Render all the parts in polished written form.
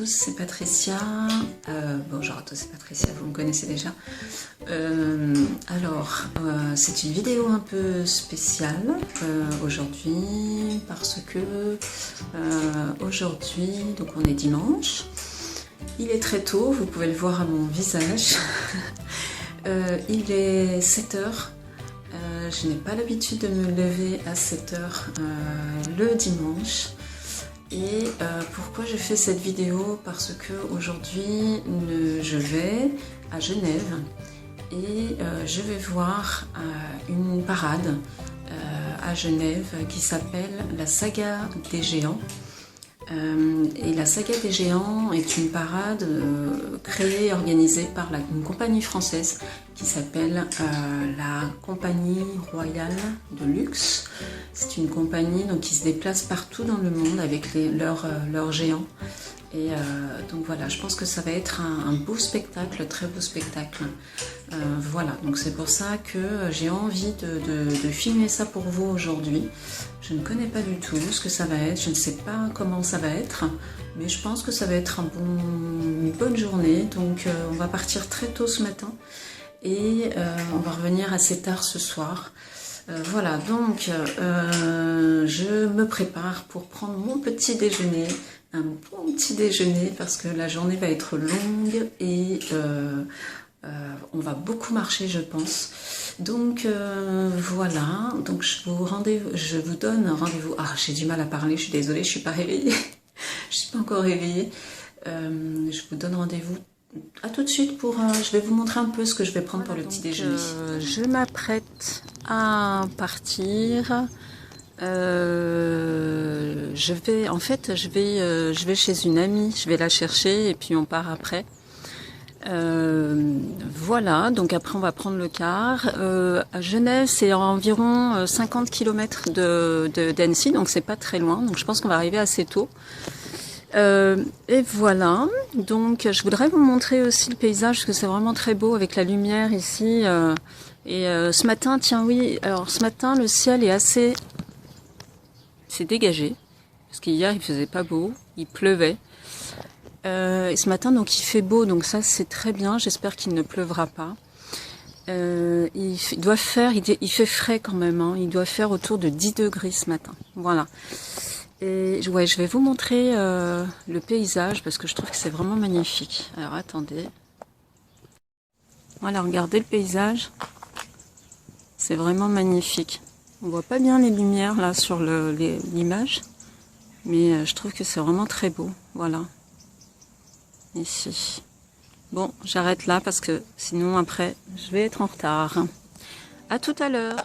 tous, c'est Patricia. Bonjour à tous, c'est Patricia, vous me connaissez déjà. C'est une vidéo un peu spéciale aujourd'hui parce que aujourd'hui, donc on est dimanche, il est très tôt, vous pouvez le voir à mon visage. Il est 7 heures. Je n'ai pas l'habitude de me lever à 7 heures le dimanche. Et pourquoi je fais cette vidéo? Parce que aujourd'hui je vais à Genève et je vais voir une parade à Genève qui s'appelle la Saga des Géants. Et la Saga des Géants est une parade créée et organisée par une compagnie française qui s'appelle la Compagnie Royale de Luxe. C'est une compagnie donc, qui se déplace partout dans le monde avec leurs géants. Et donc voilà, je pense que ça va être un beau spectacle, très beau spectacle. Voilà, donc c'est pour ça que j'ai envie de filmer ça pour vous aujourd'hui. Je ne connais pas du tout ce que ça va être, je ne sais pas comment ça va être, mais je pense que ça va être une bonne journée. Donc on va partir très tôt ce matin et on va revenir assez tard ce soir. Voilà, donc je me prépare pour prendre mon petit déjeuner, un bon petit déjeuner parce que la journée va être longue et on va beaucoup marcher je pense. Donc voilà, donc je vous donne rendez-vous. Ah, j'ai du mal à parler, je suis désolée, je suis pas réveillée. Je suis pas encore réveillée. Je vous donne rendez-vous à tout de suite pour. Je vais vous montrer un peu ce que je vais prendre pour le petit déjeuner. Je m'apprête à partir. Je vais chez une amie, je vais la chercher et puis on part après. Voilà, donc après on va prendre le car. À Genève, c'est à environ 50 km d'Annecy, donc c'est pas très loin. Donc je pense qu'on va arriver assez tôt. Et voilà, donc je voudrais vous montrer aussi le paysage parce que c'est vraiment très beau avec la lumière ici. Ce matin, tiens oui, alors ce matin le ciel est c'est dégagé parce qu'hier il faisait pas beau, il pleuvait. Et ce matin donc il fait beau, donc ça c'est très bien, j'espère qu'il ne pleuvra pas. Il fait frais quand même, hein. Il doit faire autour de 10 degrés ce matin, voilà. Et ouais, je vais vous montrer le paysage parce que je trouve que c'est vraiment magnifique. Alors attendez, voilà, regardez le paysage, c'est vraiment magnifique. On voit pas bien les lumières là sur l'image, mais je trouve que c'est vraiment très beau, voilà. Ici. Bon, j'arrête là parce que sinon après je vais être en retard. À tout à l'heure.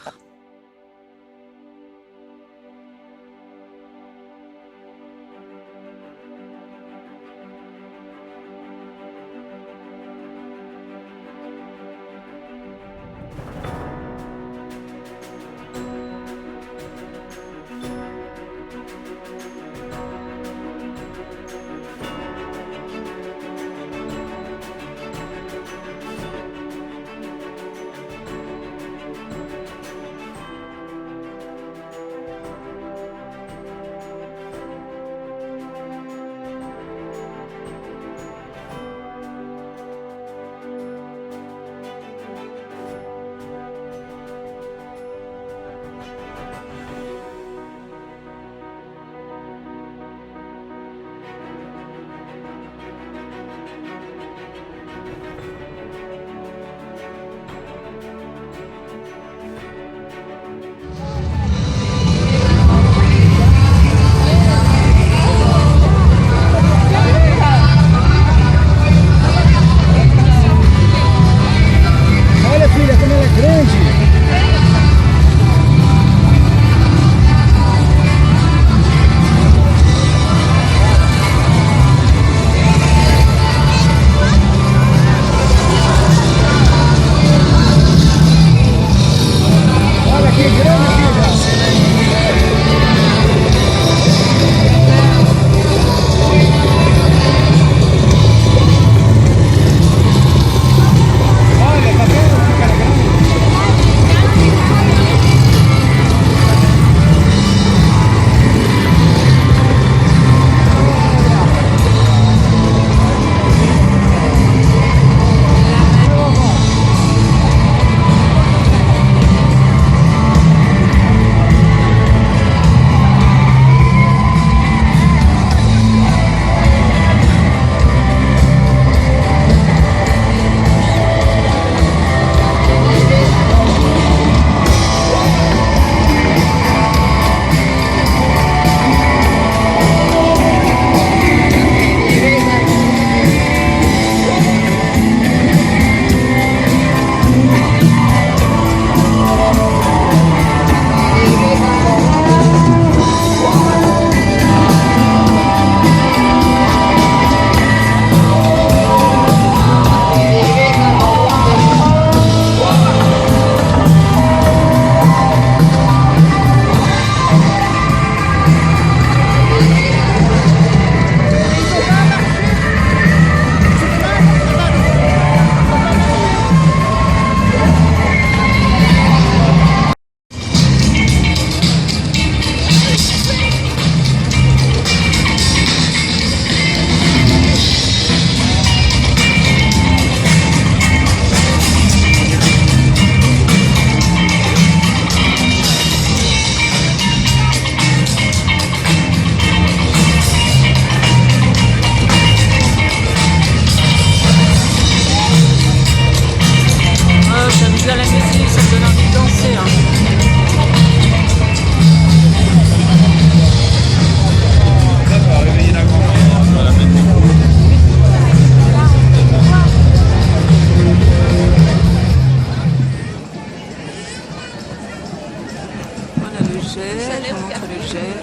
gel, je vous montre le gel.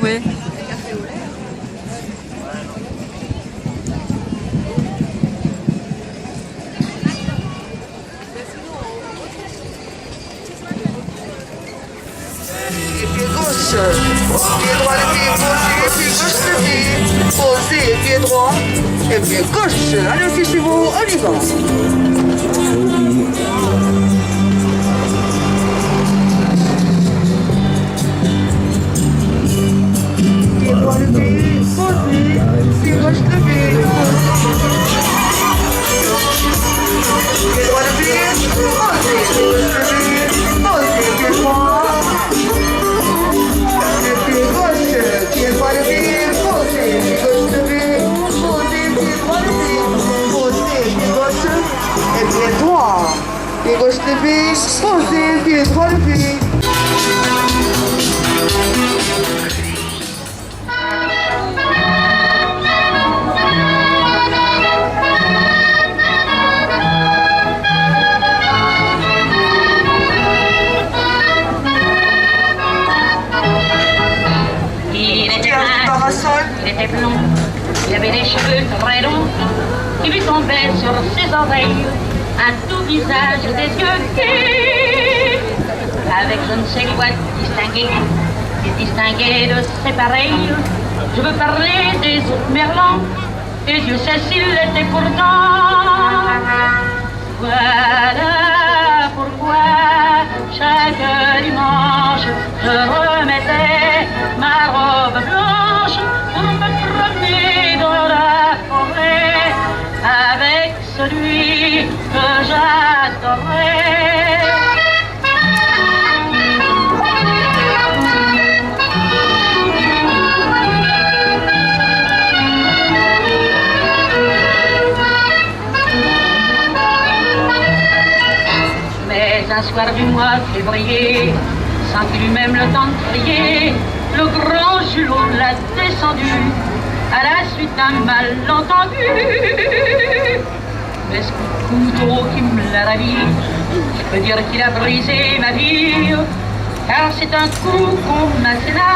Oui. Pied gauche, pied droit, le pied gauche, le pied gauche, le pied posé, pied droit et pied gauche. Allez aussi chez vous, on y va. Pied droit, le pied posé, pied gauche, le pied posé. Pied droit, le pied posé, pied gauche, le pied posé, pied droit. Pied gauche, pied droit, le pied posé, pied gauche, le pied posé, pied droit, le pied posé, pied gauche et pied droit. Pied gauche, le pied posé, pied droit, le pied. Il était blond, il avait des cheveux très longs, qui lui tombaient sur ses oreilles, un tout visage et des yeux gais, avec je ne sais quoi distingué, qui distinguait de ses pareils. Je veux parler des autres merlans, et Dieu sait s'il l'était pourtant. Voilà pourquoi chaque dimanche je remettais ma robe blanche pour me promener dans la forêt avec celui que j'adorais. Mais un soir du mois de février, sans qu'il eût même le temps de crier, le grand Julot l'a descendu à la suite d'un malentendu. Mais ce couteau qui me l'a ravi, je peux dire qu'il a brisé ma vie, car c'est un coup qu'on m'asséna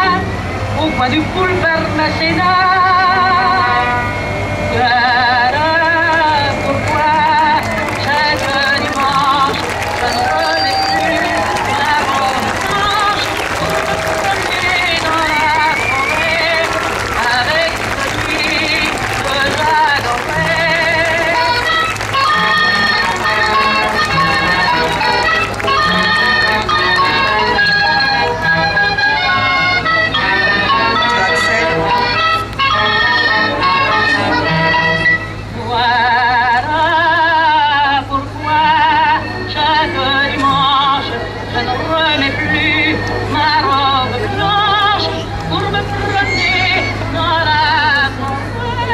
au coin du boulevard Masséna. Voilà pourquoi chaque dimanche je ne remets plus la robe blanche pour me promener dans la forêt avec celui que j'adorais. Voilà pourquoi chaque dimanche je ne remets plus ma robe blanche pour me promener dans la forêt.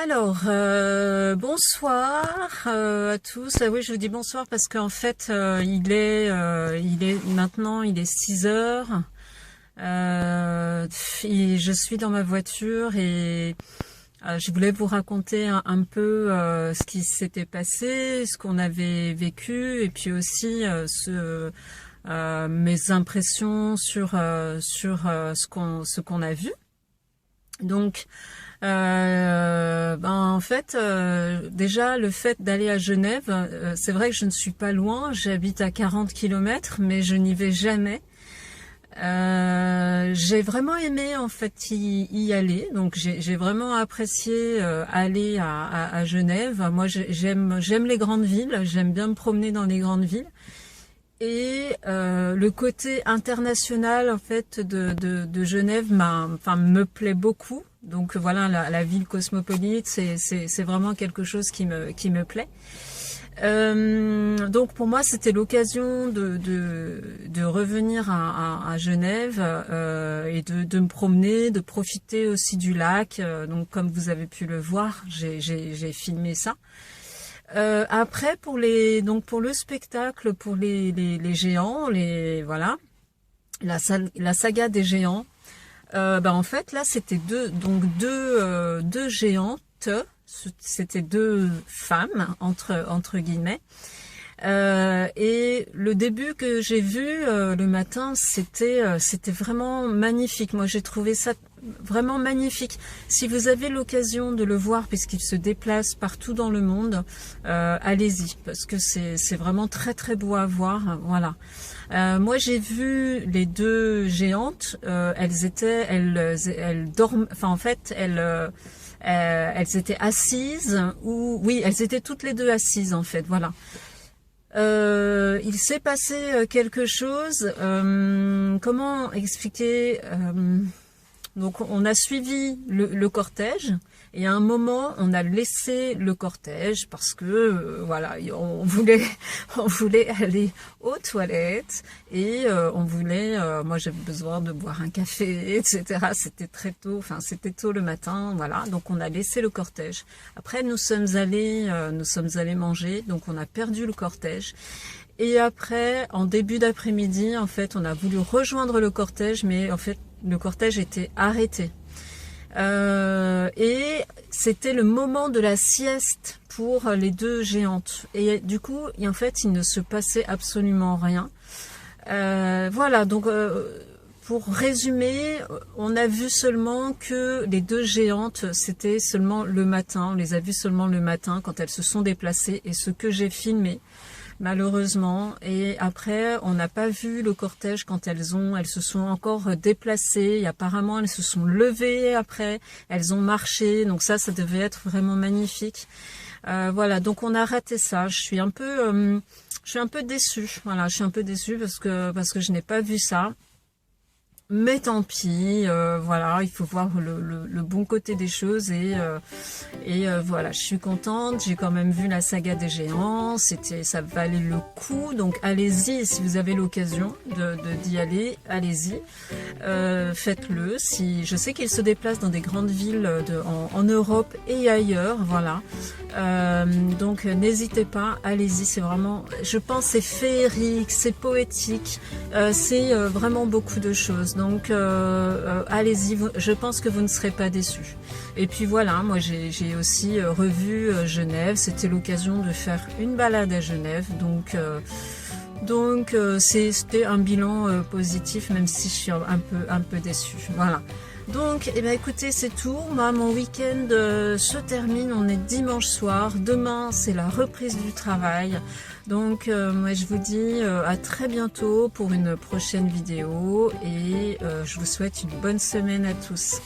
Alors, bonsoir à tous. Ah oui, je vous dis bonsoir parce qu'en fait, il est maintenant, il est 6 heures. Je suis dans ma voiture et je voulais vous raconter un peu ce qui s'était passé, ce qu'on avait vécu et puis aussi mes impressions sur ce qu'on a vu. Donc, en fait, déjà le fait d'aller à Genève, c'est vrai que je ne suis pas loin, j'habite à 40 km, mais je n'y vais jamais. J'ai vraiment aimé en fait y aller, donc j'ai vraiment apprécié aller à Genève. Moi, j'aime les grandes villes, j'aime bien me promener dans les grandes villes. Et le côté international en fait de Genève me plaît beaucoup. Donc voilà, la ville cosmopolite, c'est vraiment quelque chose qui me plaît. Donc pour moi, c'était l'occasion de revenir à Genève et de me promener, de profiter aussi du lac. Donc comme vous avez pu le voir, j'ai filmé ça. Après pour le spectacle, pour les géants, voilà, la saga des géants. En fait là c'était deux géantes, c'était deux femmes entre guillemets. Et le début que j'ai vu le matin, c'était vraiment magnifique. Moi, j'ai trouvé ça vraiment magnifique. Si vous avez l'occasion de le voir, puisqu'il se déplace partout dans le monde, allez-y, parce que c'est vraiment très très beau à voir. Voilà. Moi, j'ai vu les deux géantes. Elles dorment. Enfin, en fait, elles étaient assises. Oui, elles étaient toutes les deux assises, en fait. Voilà. Il s'est passé quelque chose. Comment expliquer Donc on a suivi le cortège et à un moment on a laissé le cortège parce que voilà, on voulait aller aux toilettes et on voulait moi j'avais besoin de boire un café, etc. C'était très tôt, c'était tôt le matin, voilà, donc on a laissé le cortège. Après nous sommes allés manger, donc on a perdu le cortège. Et après, en début d'après-midi, en fait, on a voulu rejoindre le cortège, mais en fait, le cortège était arrêté. Et c'était le moment de la sieste pour les deux géantes. Et du coup, en fait, il ne se passait absolument rien. Voilà, donc pour résumer, on a vu seulement que les deux géantes, c'était seulement le matin. On les a vues seulement le matin quand elles se sont déplacées. Et ce que j'ai filmé, malheureusement, et après on n'a pas vu le cortège quand elles se sont encore déplacées et apparemment elles se sont levées après, elles ont marché, donc ça devait être vraiment magnifique. Voilà, donc on a raté ça. Je suis un peu déçue. Voilà, je suis un peu déçue parce que je n'ai pas vu ça. Mais tant pis, voilà, il faut voir le bon côté des choses et voilà, je suis contente, j'ai quand même vu la saga des géants, ça valait le coup, donc allez-y si vous avez l'occasion d'y aller, allez-y, faites-le. Si je sais qu'ils se déplacent dans des grandes villes en Europe et ailleurs, voilà, donc n'hésitez pas, allez-y, c'est vraiment, je pense, c'est féerique, c'est poétique, c'est vraiment beaucoup de choses. Donc allez-y, je pense que vous ne serez pas déçus. Et puis voilà, moi j'ai aussi revu Genève, c'était l'occasion de faire une balade à Genève, donc c'était un bilan positif, même si je suis un peu déçue. Voilà. Donc, écoutez, c'est tout. Moi, mon week-end se termine. On est dimanche soir. Demain, c'est la reprise du travail. Donc, moi, je vous dis à très bientôt pour une prochaine vidéo. Et je vous souhaite une bonne semaine à tous.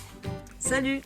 Salut!